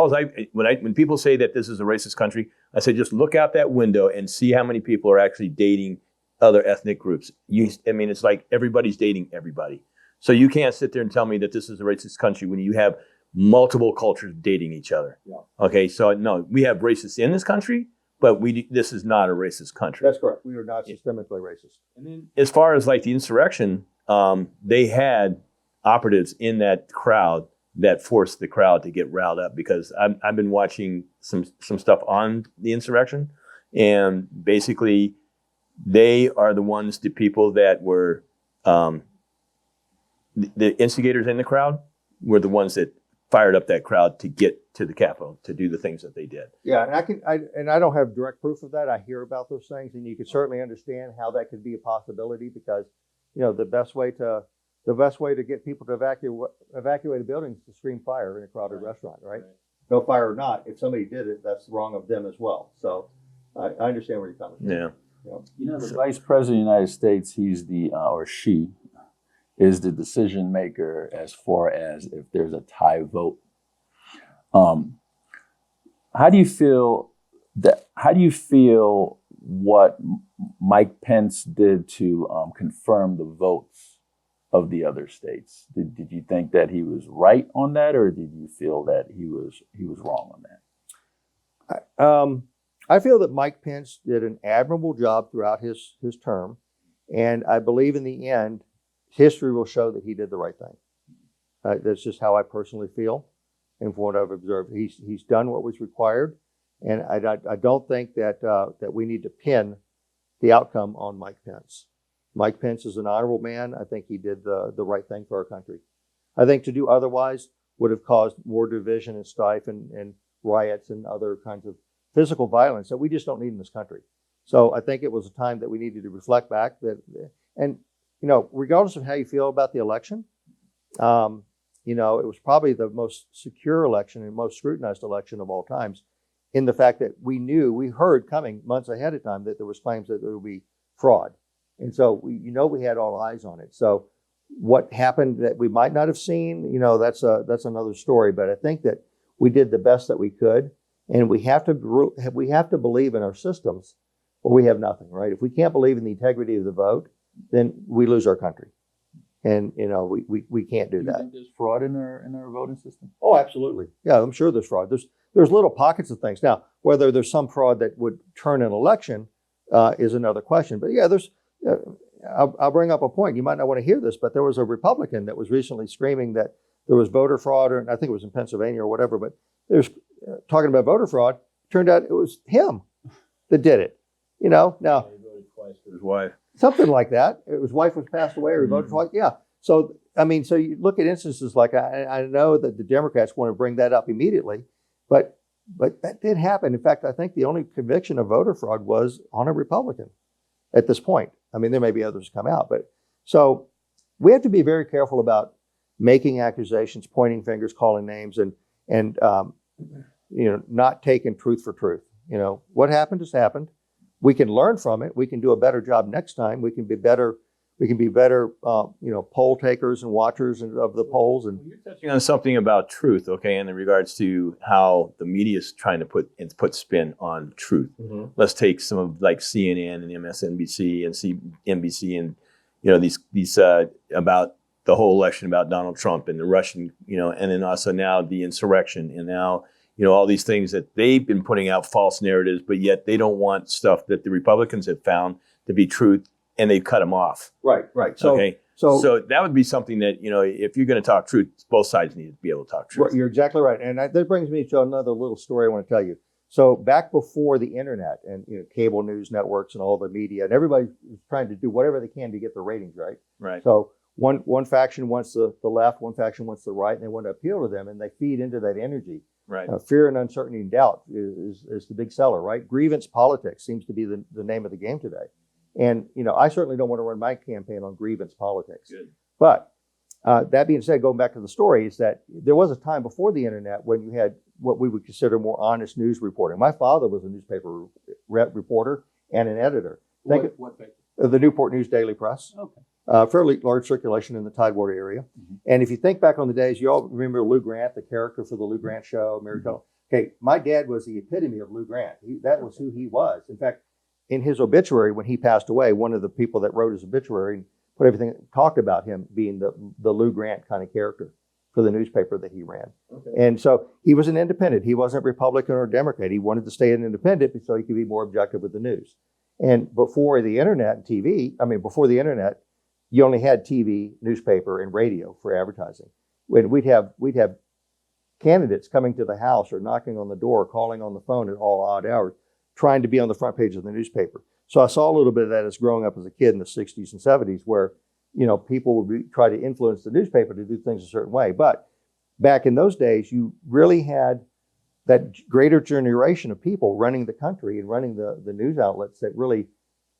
when people say that this is a racist country, I say just look out that window and see how many people are actually dating other ethnic groups. It's like everybody's dating everybody. So you can't sit there and tell me that this is a racist country when you have multiple cultures dating each other. Yeah. Okay, so no, we have racists in this country, but this is not a racist country. That's correct. We are not systemically racist. And then, as far as like the insurrection, they had operatives in that crowd that forced the crowd to get riled up, because I've been watching some stuff on the insurrection, and basically they are the people that were the instigators in the crowd were the ones that fired up that crowd to get to the Capitol to do the things that they did. Yeah, and I don't have direct proof of that. I hear about those things, and you can certainly understand how that could be a possibility, because the best way to get people to evacuate a building is to scream fire in a crowded restaurant, right? No fire or not, if somebody did it, that's wrong of them as well. So I understand where you're coming from. Yeah. The Vice President of the United States, he's or she is the decision maker as far as if there's a tie vote. How do you feel what Mike Pence did to confirm the votes of the other states? Did you think that he was right on that, or did you feel that he was wrong on that? I feel that Mike Pence did an admirable job throughout his term, and I believe in the end, history will show that he did the right thing. That's just how I personally feel, and from what I've observed, he's done what was required, and I don't think that we need to pin the outcome on Mike Pence. Mike Pence is an honorable man. I think he did the right thing for our country. I think to do otherwise would have caused more division and strife and riots and other kinds of physical violence that we just don't need in this country. So I think it was a time that we needed to reflect back and regardless of how you feel about the election, it was probably the most secure election and most scrutinized election of all times, in the fact that we heard coming months ahead of time that there was claims that there would be fraud. And so we had all eyes on it. So what happened that we might not have seen, that's another story. But I think that we did the best that we could, and we have to believe in our systems, or we have nothing, right? If we can't believe in the integrity of the vote, then we lose our country, and we can't do that. You think there's fraud in our voting system? Oh, absolutely. Yeah, I'm sure there's fraud. There's little pockets of things. Now, whether there's some fraud that would turn an election is another question. But yeah, I'll bring up a point. You might not want to hear this, but there was a Republican that was recently screaming that there was voter fraud, and I think it was in Pennsylvania or whatever, but there's talking about voter fraud. Turned out it was him that did it. Now, He voted twice for his wife. something like that. His wife was passed away, or he voted twice. Yeah. So, so you look at instances like I know that the Democrats want to bring that up immediately, but that did happen. In fact, I think the only conviction of voter fraud was on a Republican at this point. There may be others come out, but so we have to be very careful about making accusations, pointing fingers, calling names, and not taking truth for truth. What happened has happened. We can learn from it. We can do a better job next time. We can be better. We can be better, poll takers and watchers of the polls. And you're touching on something about truth, okay, in regards to how the media is trying to put spin on truth. Mm-hmm. Let's take some of like CNN and MSNBC and CNBC and these about the whole election, about Donald Trump and the Russian, and then also now the insurrection, and now all these things that they've been putting out false narratives, but yet they don't want stuff that the Republicans have found to be truth. And they've cut them off. Right. So that would be something that, if you're going to talk truth, both sides need to be able to talk truth. You're exactly right. And that brings me to another little story I want to tell you. So back before the internet and cable news networks and all the media, and everybody was trying to do whatever they can to get the ratings right. Right. So one faction wants the left, one faction wants the right, and they want to appeal to them, and they feed into that energy. Right. Fear and uncertainty and doubt is the big seller, right? Grievance politics seems to be the name of the game today. And, I certainly don't want to run my campaign on grievance politics. Good. But that being said, going back to the story, is that there was a time before the internet when you had what we would consider more honest news reporting. My father was a newspaper reporter and an editor. What paper? The Newport News Daily Press. Okay. Fairly large circulation in the Tidewater area. Mm-hmm. And if you think back on the days, you all remember Lou Grant, the character for the Lou Grant show, Mary Tyler. Okay, my dad was the epitome of Lou Grant. That was who he was. In fact, in his obituary, when he passed away, one of the people that wrote his obituary and put everything, talked about him being the Lou Grant kind of character for the newspaper that he ran. Okay. And so he was an independent. He wasn't Republican or Democrat. He wanted to stay an independent so he could be more objective with the news. And before the internet and before the internet, you only had TV, newspaper, and radio for advertising. When we'd have candidates coming to the house or knocking on the door, calling on the phone at all odd hours, trying to be on the front page of the newspaper. So I saw a little bit of that as growing up as a kid in the 60s and 70s, where people would try to influence the newspaper to do things a certain way. But back in those days, you really had that greater generation of people running the country and running the news outlets that really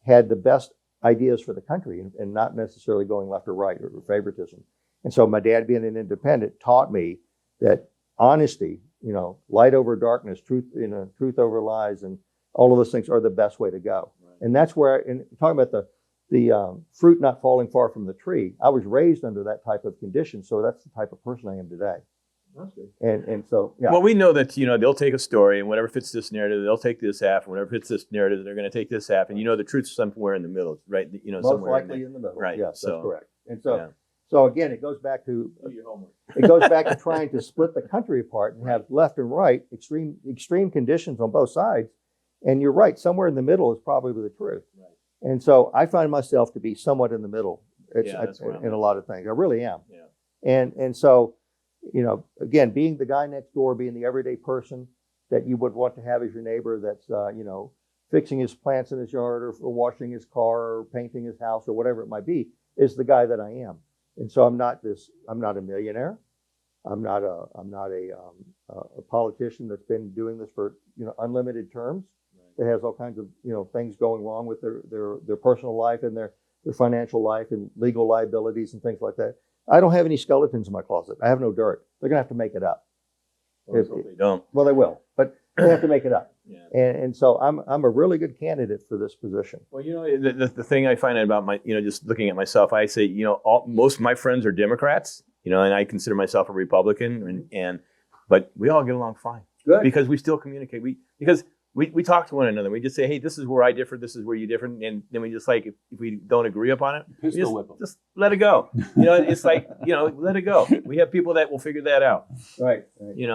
had the best ideas for the country and not necessarily going left or right or favoritism. And so my dad, being an independent, taught me that honesty, light over darkness, truth over lies, and all of those things are the best way to go. Right. And that's where, in talking about the fruit not falling far from the tree, I was raised under that type of condition. So that's the type of person I am today. That's good. And so, yeah. Well, we know that, they'll take a story and whatever fits this narrative, they'll take this half, and whatever fits this narrative, they're going to take this half. And the truth's somewhere in the middle, right? Most somewhere likely in the middle. Right. Yes, So, that's correct. And so, yeah. So again, it goes back to Do your homework. It goes back to trying to split the country apart and have left and right, extreme conditions on both sides. And you're right, somewhere in the middle is probably the truth. Right. And so I find myself to be somewhat in the middle in a lot of things. I really am. Yeah. And so, again, being the guy next door, being the everyday person that you would want to have as your neighbor that's, fixing his plants in his yard or washing his car or painting his house or whatever it might be, is the guy that I am. And so I'm not a millionaire. I'm not a politician that's been doing this for, unlimited terms. Right. That has all kinds of, things going wrong with their personal life and their financial life and legal liabilities and things like that. I don't have any skeletons in my closet. I have no dirt. They're going to have to make it up. Well, they don't. Well, they will, but they have to make it up. Yeah. And so I'm a really good candidate for this position. Well, the thing I find out about my, just looking at myself, I say, most of my friends are Democrats, and I consider myself a Republican, but we all get along fine. Good. Because we still communicate. Because we talk to one another. We just say, hey, this is where I differ. This is where you differ. And then we just if we don't agree upon it, just let it go. It's let it go. We have people that will figure that out. Right.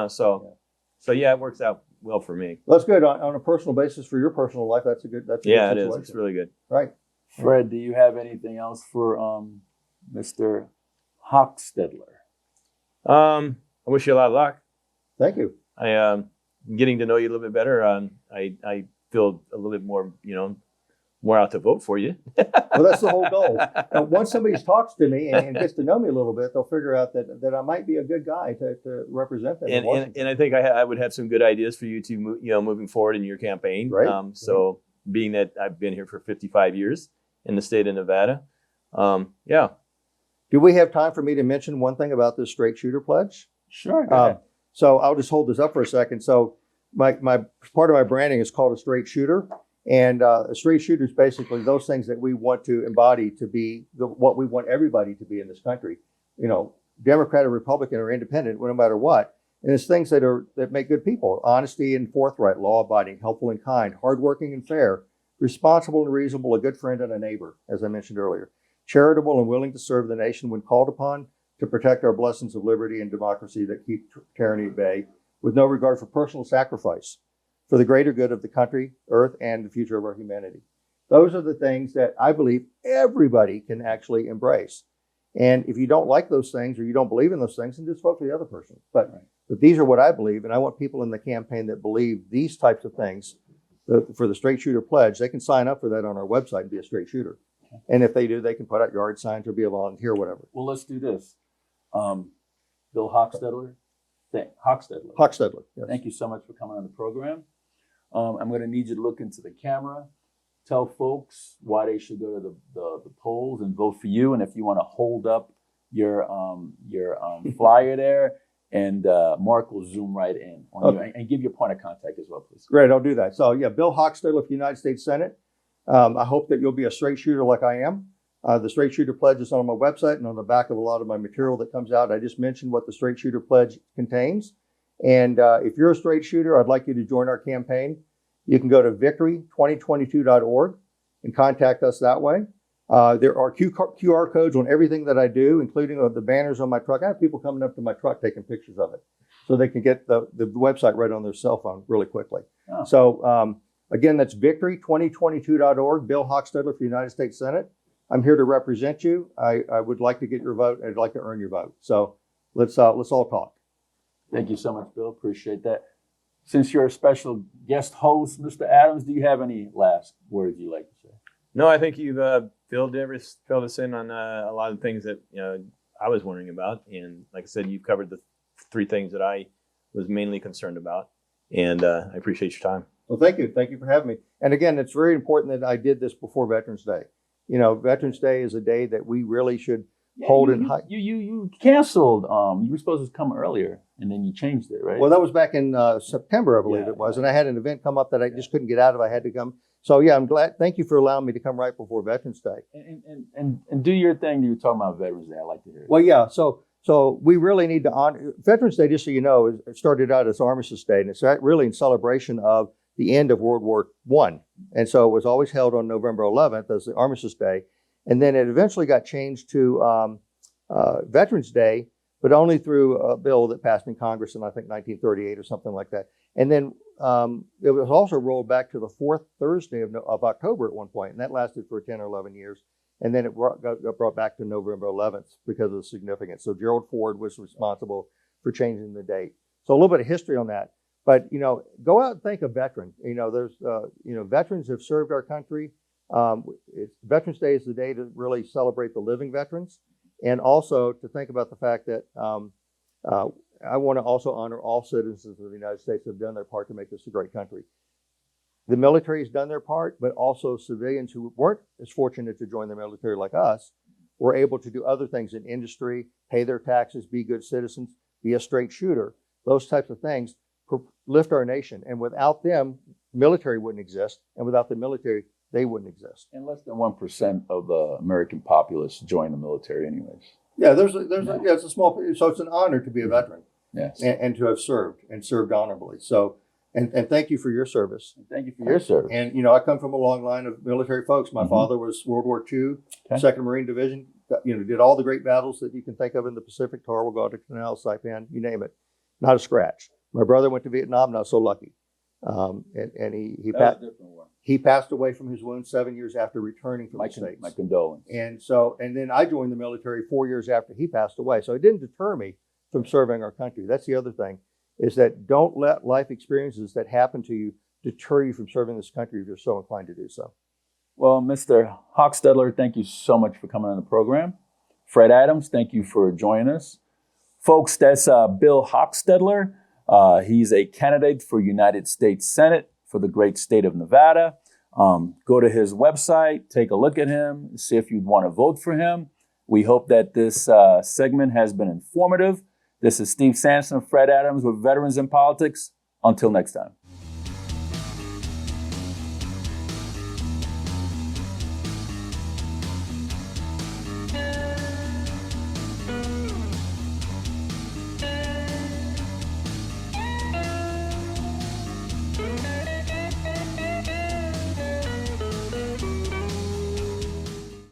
So yeah, it works out well for me. Well, that's good on a personal basis for your personal life. That's a good it is. It's really good. Right. Fred, do you have anything else for Mr. Hockstedler? I wish you a lot of luck. Thank you. Getting to know you a little bit better. I feel a little bit more, more out to vote for you. Well, that's the whole goal. Once somebody talks to me and gets to know me a little bit, they'll figure out that I might be a good guy to represent them. And I think I would have some good ideas for you to moving forward in your campaign. Right. So being that I've been here for 55 years in the state of Nevada, yeah. Do we have time for me to mention one thing about this straight shooter pledge? Sure. Go ahead. So I'll just hold this up for a second. So my part of my branding is called a straight shooter. And a straight shooter is basically those things that we want to embody to be what we want everybody to be in this country. Democrat or Republican or independent, no matter what. And it's things that make good people: honesty and forthright, law-abiding, helpful and kind, hardworking and fair, responsible and reasonable, a good friend and a neighbor, as I mentioned earlier, charitable and willing to serve the nation when called upon, to protect our blessings of liberty and democracy that keep tyranny at bay, with no regard for personal sacrifice, for the greater good of the country, earth, and the future of our humanity. Those are the things that I believe everybody can actually embrace. And if you don't like those things or you don't believe in those things, then just vote for the other person. But these are what I believe, and I want people in the campaign that believe these types of things. For the straight shooter pledge, they can sign up for that on our website and be a straight shooter. And if they do, they can put out yard signs or be a volunteer, whatever. Well, let's do this. Bill Hockstedler. Hockstedler. Hockstedler. Yes. Thank you so much for coming on the program. I'm going to need you to look into the camera. Tell folks why they should go to the polls and vote for you. And if you want to hold up your flyer there, and Mark will zoom right in on you and give your point of contact as well, please. Great, I'll do that. So yeah, Bill Hockstedler for the United States Senate. I hope that you'll be a straight shooter like I am. The Straight Shooter Pledge is on my website and on the back of a lot of my material that comes out. I just mentioned what the Straight Shooter Pledge contains. And if you're a straight shooter, I'd like you to join our campaign. You can go to victory2022.org and contact us that way. There are QR codes on everything that I do, including the banners on my truck. I have people coming up to my truck taking pictures of it so they can get the website right on their cell phone really quickly. Oh. So again, that's victory2022.org, Bill Hockstedler for the United States Senate. I'm here to represent you. I would like to get your vote. I'd like to earn your vote. So let's all talk. Thank you so much, Bill. Appreciate that. Since you're a special guest host, Mr. Adams, do you have any last words you'd like to say? No, I think you've filled us in on a lot of things that I was wondering about, and like I said, you've covered the three things that I was mainly concerned about, and I appreciate your time. Well, thank you for having me. And again, it's very important that I did this before Veterans Day. Veterans Day is a day that we really should hold in high. You canceled. You were supposed to come earlier, and then you changed it, right? Well, that was back in September, I believe it was, and I had an event come up that I just couldn't get out of. I had to come. So yeah, I'm glad. Thank you for allowing me to come right before Veterans Day. And do your thing. You were talking about Veterans Day. I like to hear it. Well, yeah. So we really need to honor Veterans Day. Just so you know, it started out as Armistice Day, and it's really in celebration of the end of World War I. And so it was always held on November 11th as the Armistice Day, and then it eventually got changed to Veterans Day, but only through a bill that passed in Congress in I think 1938 or something like that. And then it was also rolled back to the fourth Thursday of October at one point, and that lasted for 10 or 11 years. And then it got brought back to November 11th because of the significance. So Gerald Ford was responsible for changing the date. So a little bit of history on that. But, go out and thank a veteran. There's, veterans have served our country. Veterans Day is the day to really celebrate the living veterans, and also to think about the fact that I want to also honor all citizens of the United States who have done their part to make this a great country. The military has done their part, but also civilians who weren't as fortunate to join the military like us were able to do other things in industry, pay their taxes, be good citizens, be a straight shooter. Those types of things lift our nation. And without them, military wouldn't exist. And without the military, they wouldn't exist. And less than 1% of the American populace join the military anyways. Yeah, it's a small, so it's an honor to be a veteran. Yes. And to have served honorably. So, and thank you for your service. Thank you for your service. And, I come from a long line of military folks. My father was World War II, 2nd Marine Division, did all the great battles that you can think of in the Pacific, Tarawa, Guadalcanal, Saipan, you name it. Not a scratch. My brother went to Vietnam, not so lucky. And he passed away from his wounds 7 years after returning from the States. My condolences. And then I joined the military 4 years after he passed away. So it didn't deter me from serving our country. That's the other thing, is that don't let life experiences that happen to you deter you from serving this country if you're so inclined to do so. Well, Mr. Hockstedler, thank you so much for coming on the program. Fred Adams, thank you for joining us. Folks, that's Bill Hockstedler. He's a candidate for United States Senate for the great state of Nevada. Go to his website, take a look at him, see if you'd want to vote for him. We hope that this segment has been informative. This is Steve Sanson, Fred Adams with Veterans in Politics. Until next time.